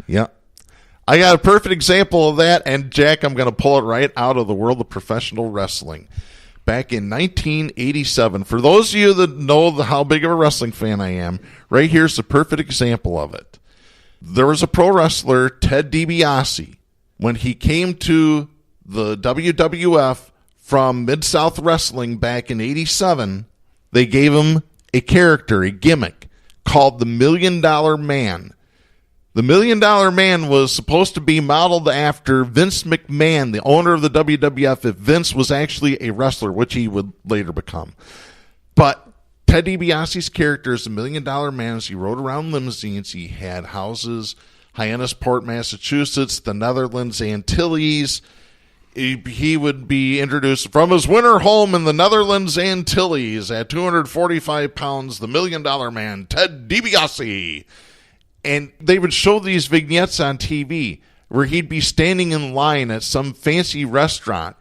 Yeah. I got a perfect example of that, and Jack, I'm going to pull it right out of the world of professional wrestling. Back in 1987, for those of you that know how big of a wrestling fan I am, right here's the perfect example of it. There was a pro wrestler, Ted DiBiase. When he came to the WWF from Mid-South Wrestling back in 87, they gave him a character, a gimmick, called the $1 Million Man. The $1 Million Man was supposed to be modeled after Vince McMahon, the owner of the WWF, if Vince was actually a wrestler, which he would later become. But Ted DiBiase's character is the $1 Million Man. As he rode around limousines, he had houses, Hyannisport, Massachusetts, the Netherlands, Antilles. He would be introduced from his winter home in the Netherlands Antilles at 245 pounds, the $1 Million Man, Ted DiBiase. And they would show these vignettes on TV where he'd be standing in line at some fancy restaurant,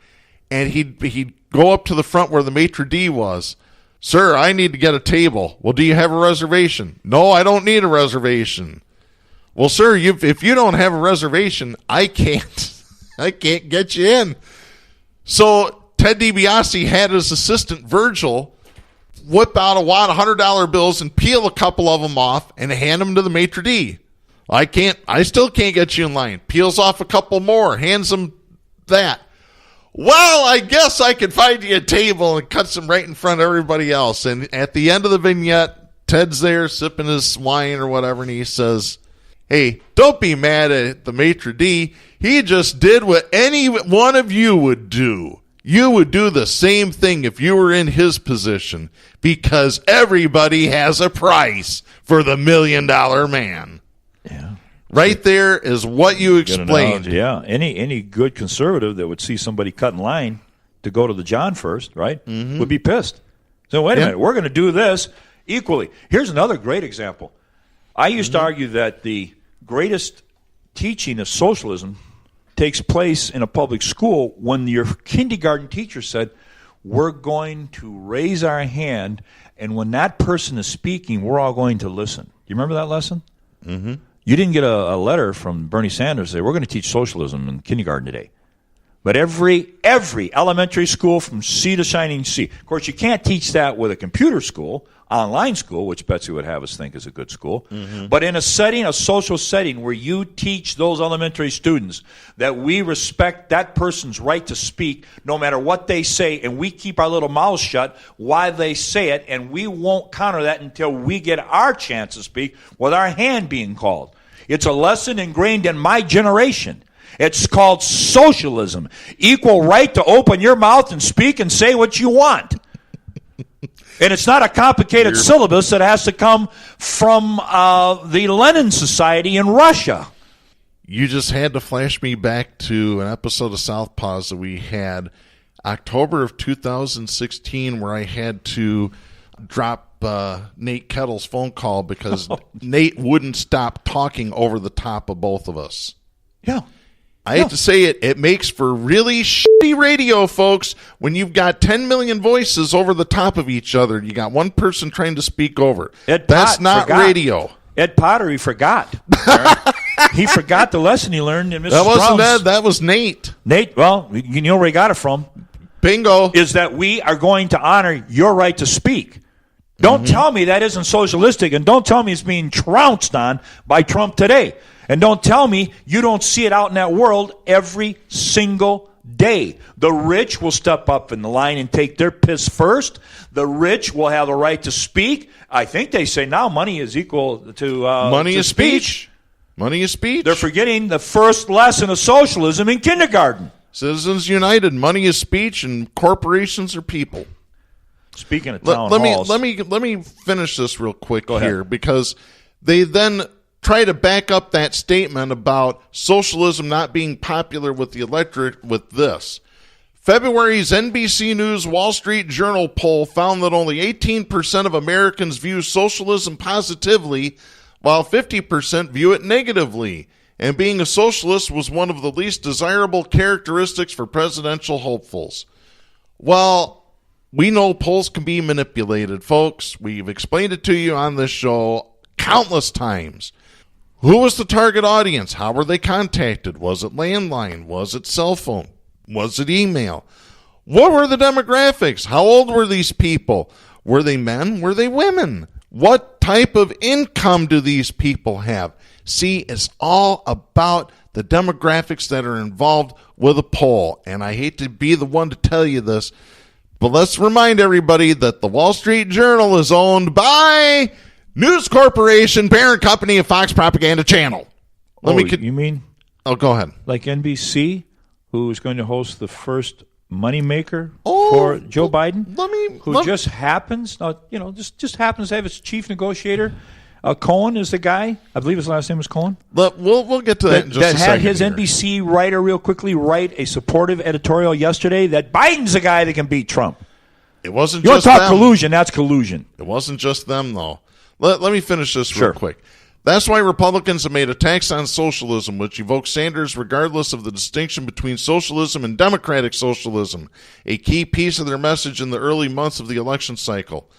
and he'd go up to the front where the maitre d' was. Sir, I need to get a table. Well, do you have a reservation? No, I don't need a reservation. Well, sir, if you don't have a reservation, I can't get you in. So Ted DiBiase had his assistant Virgil whip out a wad of $100 bills and peel a couple of them off and hand them to the maitre d'. I still can't get you in line. Peels off a couple more, hands them that. Well, I guess I could find you a table, and cuts them right in front of everybody else. And at the end of the vignette, Ted's there sipping his wine or whatever, and he says, hey, don't be mad at the maitre d'. He just did what any one of you would do. You would do the same thing if you were in his position, because everybody has a price for the $1 Million Man. Yeah. Right there is what you explained. Yeah. Any good conservative that would see somebody cut in line to go to the John first, right, would be pissed. So wait a minute, we're going to do this equally. Here's another great example. I used to argue that the greatest teaching of socialism takes place in a public school when your kindergarten teacher said, we're going to raise our hand, and when that person is speaking, we're all going to listen. Do you remember that lesson? Mm-hmm. You didn't get a letter from Bernie Sanders saying, we're going to teach socialism in kindergarten today. But every elementary school from sea to shining sea. Of course, you can't teach that with a computer school, online school, which Betsy would have us think is a good school. Mm-hmm. But in a setting, a social setting, where you teach those elementary students that we respect that person's right to speak no matter what they say, and we keep our little mouths shut while they say it, and we won't counter that until we get our chance to speak with our hand being called. It's a lesson ingrained in my generation. It's called socialism. Equal right to open your mouth and speak and say what you want. And it's not a complicated syllabus that has to come from the Lenin Society in Russia. You just had to flash me back to an episode of Southpaws that we had October of 2016, where I had to drop Nate Kettle's phone call because Nate wouldn't stop talking over the top of both of us. Yeah. I hate to say it, it makes for really shitty radio, folks, when you've got 10 million voices over the top of each other. You got one person trying to speak over. That's not radio. Ed Potter, he forgot. He forgot the lesson he learned in Mrs. That wasn't Brown's. Ed, that was Nate. Nate, well, you know where he got it from. Bingo. Is that we are going to honor your right to speak. Don't tell me that isn't socialistic, and don't tell me it's being trounced on by Trump today. And don't tell me you don't see it out in that world every single day. The rich will step up in the line and take their piss first. The rich will have the right to speak. I think they say now money is equal to money to is speech. Money is speech. They're forgetting the first lesson of socialism in kindergarten. Citizens United, money is speech, and corporations are people. Speaking of town halls. Let me finish this real quick Go here, ahead. because they then try to back up that statement about socialism not being popular with the electorate with this. February's NBC News Wall Street Journal poll found that only 18% of Americans view socialism positively, while 50% view it negatively. And being a socialist was one of the least desirable characteristics for presidential hopefuls. Well, we know polls can be manipulated, folks. We've explained it to you on this show countless times. Who was the target audience? How were they contacted? Was it landline? Was it cell phone? Was it email? What were the demographics? How old were these people? Were they men? Were they women? What type of income do these people have? See, it's all about the demographics that are involved with a poll. And I hate to be the one to tell you this, but let's remind everybody that the Wall Street Journal is owned by News Corporation, parent company of Fox Propaganda Channel. You mean? Oh, go ahead. Like NBC, who is going to host the first moneymaker for Joe Biden, who just happens to have its chief negotiator. Cohen is the guy. I believe his last name was Cohen. We'll get to that in just a second. That had his NBC writer real quickly write a supportive editorial yesterday that Biden's the guy that can beat Trump. It wasn't you just want to them. talk collusion, that's collusion. It wasn't just them, though. Let me finish this real quick. That's why Republicans have made attacks on socialism, which evokes Sanders regardless of the distinction between socialism and democratic socialism, a key piece of their message in the early months of the election cycle.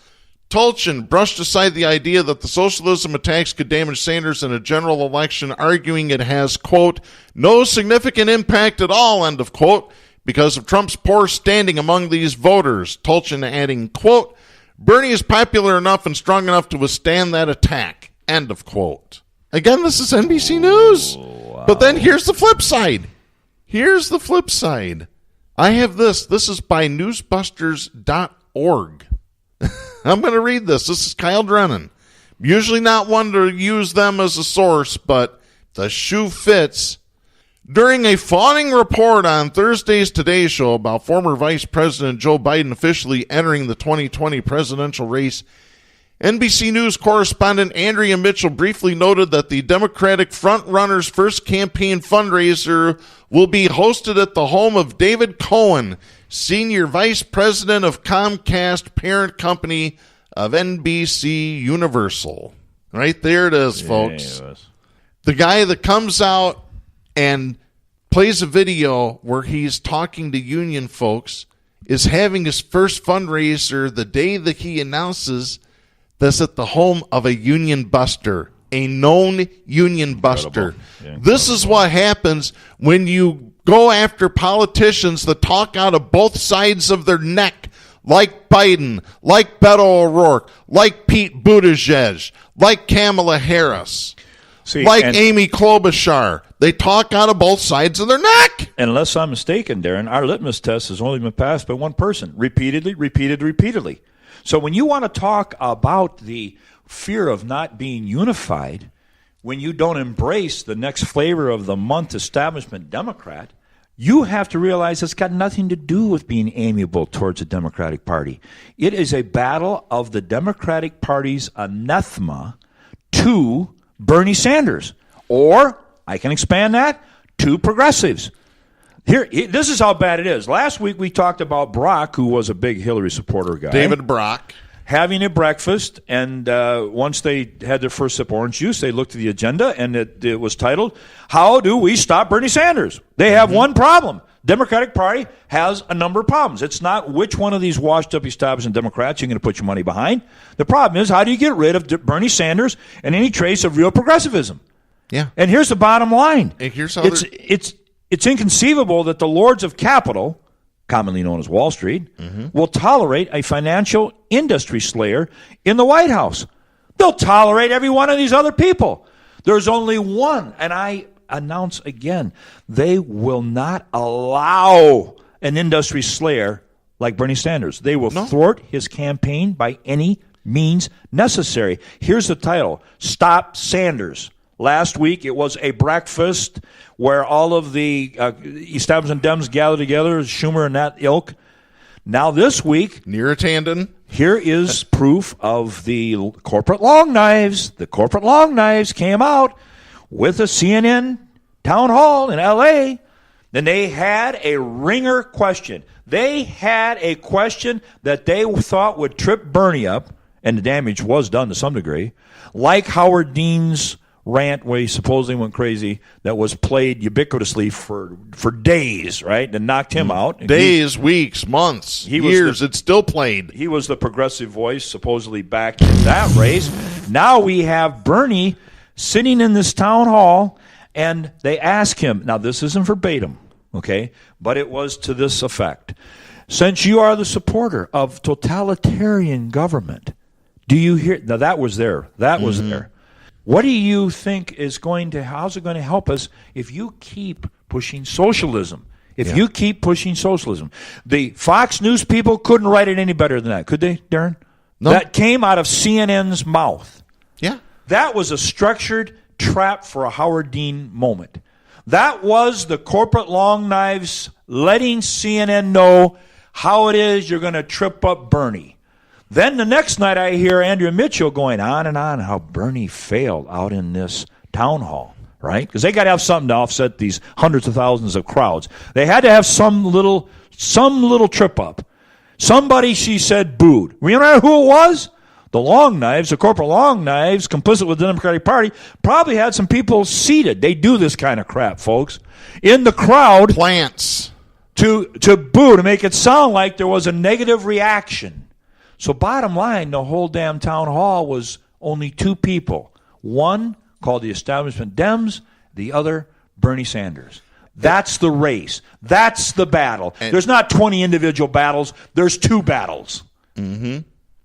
Tolchin brushed aside the idea that the socialism attacks could damage Sanders in a general election, arguing it has, quote, no significant impact at all, end of quote, because of Trump's poor standing among these voters. Tolchin adding, quote, Bernie is popular enough and strong enough to withstand that attack, end of quote. Again, this is NBC News. Wow. But then here's the flip side. I have this. This is by newsbusters.org. I'm going to read this. This is Kyle Drennan. Usually not one to use them as a source, but the shoe fits. During a fawning report on Thursday's Today Show about former Vice President Joe Biden officially entering the 2020 presidential race, NBC News correspondent Andrea Mitchell briefly noted that the Democratic frontrunner's first campaign fundraiser will be hosted at the home of David Cohen, Senior Vice President of Comcast, parent company of NBC Universal. Right there it is, folks. The guy that comes out and plays a video where he's talking to union folks is having his first fundraiser the day that he announces that's at the home of a union buster, a known union buster. This is what happens when you go after politicians that talk out of both sides of their neck, like Biden, like Beto O'Rourke, like Pete Buttigieg, like Kamala Harris, like Amy Klobuchar. They talk out of both sides of their neck. And unless I'm mistaken, Darren, our litmus test has only been passed by one person, repeatedly. So when you want to talk about the fear of not being unified, when you don't embrace the next flavor of the month establishment Democrat, you have to realize it's got nothing to do with being amiable towards the Democratic Party. It is a battle of the Democratic Party's anathema to Bernie Sanders. Or, I can expand that, to progressives. This is how bad it is. Last week we talked about Brock, who was a big Hillary supporter guy. David Brock. Having a breakfast, and once they had their first sip of orange juice, they looked at the agenda, and it was titled, How Do We Stop Bernie Sanders? They have one problem. Democratic Party has a number of problems. It's not which one of these washed-up establishment Democrats you're going to put your money behind. The problem is, how do you get rid of Bernie Sanders and any trace of real progressivism? Yeah. And here's the bottom line. And here's how it's inconceivable that the lords of capital, commonly known as Wall Street, will tolerate a financial industry slayer in the White House. They'll tolerate every one of these other people. There's only one, and I announce again, they will not allow an industry slayer like Bernie Sanders. They will thwart his campaign by any means necessary. Here's the title, Stop Sanders. Last week, it was a breakfast where all of the establishment Dems gathered together, Schumer and that ilk. Now this week, near a tandem, here is proof of the corporate long knives. The corporate long knives came out with a CNN town hall in L.A., and they had a ringer question. They had a question that they thought would trip Bernie up, and the damage was done to some degree, like Howard Dean's rant where he supposedly went crazy that was played ubiquitously for days, right? And knocked him out. Days, weeks, months, years, it's still played. He was the progressive voice supposedly back in that race. Now we have Bernie sitting in this town hall, and they ask him, now this isn't verbatim, okay, but it was to this effect. Since you are the supporter of totalitarian government, do you hear, now that was there, What do you think how's it going to help us if you keep pushing socialism? If you keep pushing socialism. The Fox News people couldn't write it any better than that, could they, Darren? No. That came out of CNN's mouth. Yeah. That was a structured trap for a Howard Dean moment. That was the corporate long knives letting CNN know how it is you're going to trip up Bernie. Then the next night I hear Andrea Mitchell going on and on how Bernie failed out in this town hall, right? Because they got to have something to offset these hundreds of thousands of crowds. They had to have some little trip up. Somebody, she said, booed. You know who it was? The long knives, the corporate long knives, complicit with the Democratic Party, probably had some people seated. They do this kind of crap, folks. In the crowd. Plants. To boo, to make it sound like there was a negative reaction. So bottom line, the whole damn town hall was only two people. One called the establishment Dems, the other Bernie Sanders. That's the race. That's the battle. There's not 20 individual battles. There's two battles. Mm-hmm.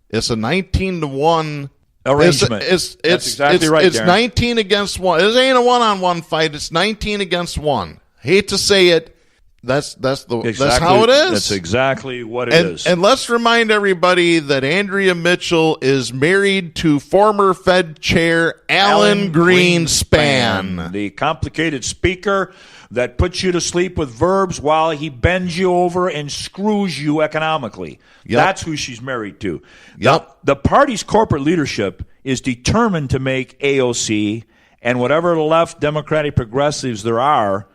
It's a 19-1 arrangement. That's exactly right, It's Darren. 19 against 1. It ain't a one-on-one fight. It's 19 against 1. Hate to say it. That's how it is. That's exactly what it is. And let's remind everybody that Andrea Mitchell is married to former Fed Chair Alan Greenspan. The complicated speaker that puts you to sleep with verbs while he bends you over and screws you economically. Yep. That's who she's married to. Yep. The party's corporate leadership is determined to make AOC and whatever left Democratic progressives there are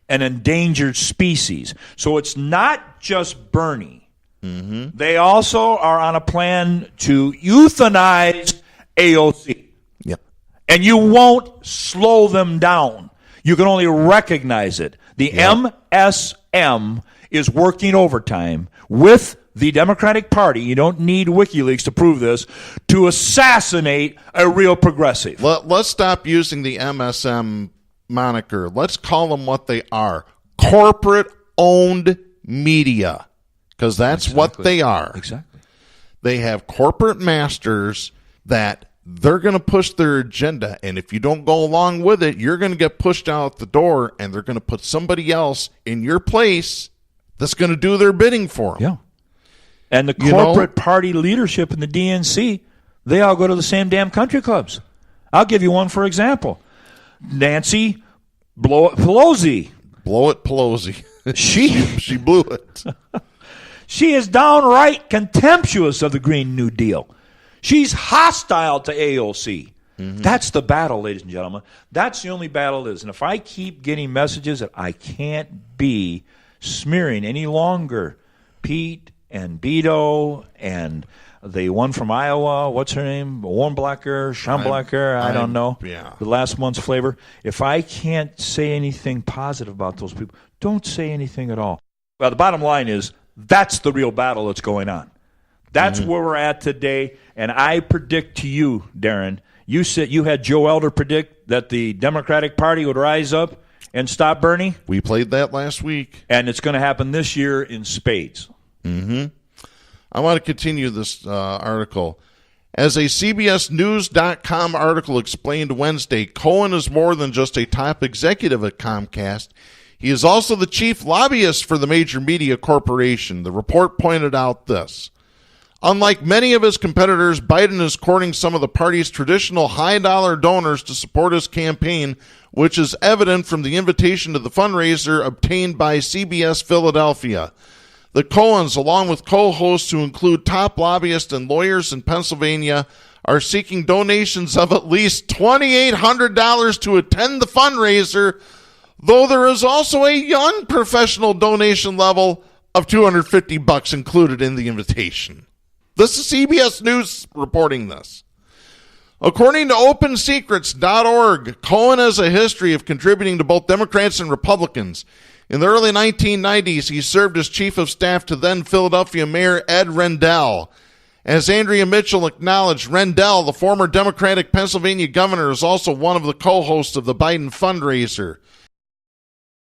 an endangered species. So it's not just Bernie. Mm-hmm. They also are on a plan to euthanize AOC. Yep. And you won't slow them down. You can only recognize it. The MSM is working overtime with the Democratic Party. You don't need WikiLeaks to prove this, to assassinate a real progressive. Let's stop using the MSM moniker. Let's call them what they are. Corporate-owned media. Because that's what they are. Exactly. They have corporate masters that they're going to push their agenda, and if you don't go along with it, you're going to get pushed out the door, and they're going to put somebody else in your place that's going to do their bidding for them. Yeah. And the corporate party leadership in the DNC, they all go to the same damn country clubs. I'll give you one for example. Nancy Pelosi. Blow it, Pelosi. She blew it. She is downright contemptuous of the Green New Deal. She's hostile to AOC. Mm-hmm. That's the battle, ladies and gentlemen. That's the only battle it is. And if I keep getting messages that I can't be smearing any longer, Pete and Beto and the one from Iowa, what's her name? Warmblacker, Schamblacker, I don't know. Yeah. The last month's flavor. If I can't say anything positive about those people, don't say anything at all. Well, the bottom line is that's the real battle that's going on. That's where we're at today, and I predict to you, Darren, you had Joe Elder predict that the Democratic Party would rise up and stop Bernie. We played that last week. And it's going to happen this year in spades. Mm-hmm. I want to continue this article. As a CBSNews.com article explained Wednesday, Cohen is more than just a top executive at Comcast. He is also the chief lobbyist for the major media corporation. The report pointed out this. Unlike many of his competitors, Biden is courting some of the party's traditional high-dollar donors to support his campaign, which is evident from the invitation to the fundraiser obtained by CBS Philadelphia. The Cohens, along with co-hosts who include top lobbyists and lawyers in Pennsylvania, are seeking donations of at least $2,800 to attend the fundraiser, though there is also a unprofessional donation level of $250 included in the invitation. This is CBS News reporting this. According to OpenSecrets.org, Cohen has a history of contributing to both Democrats and Republicans. In the early 1990s, he served as chief of staff to then Philadelphia Mayor Ed Rendell. As Andrea Mitchell acknowledged, Rendell, the former Democratic Pennsylvania governor, is also one of the co-hosts of the Biden fundraiser.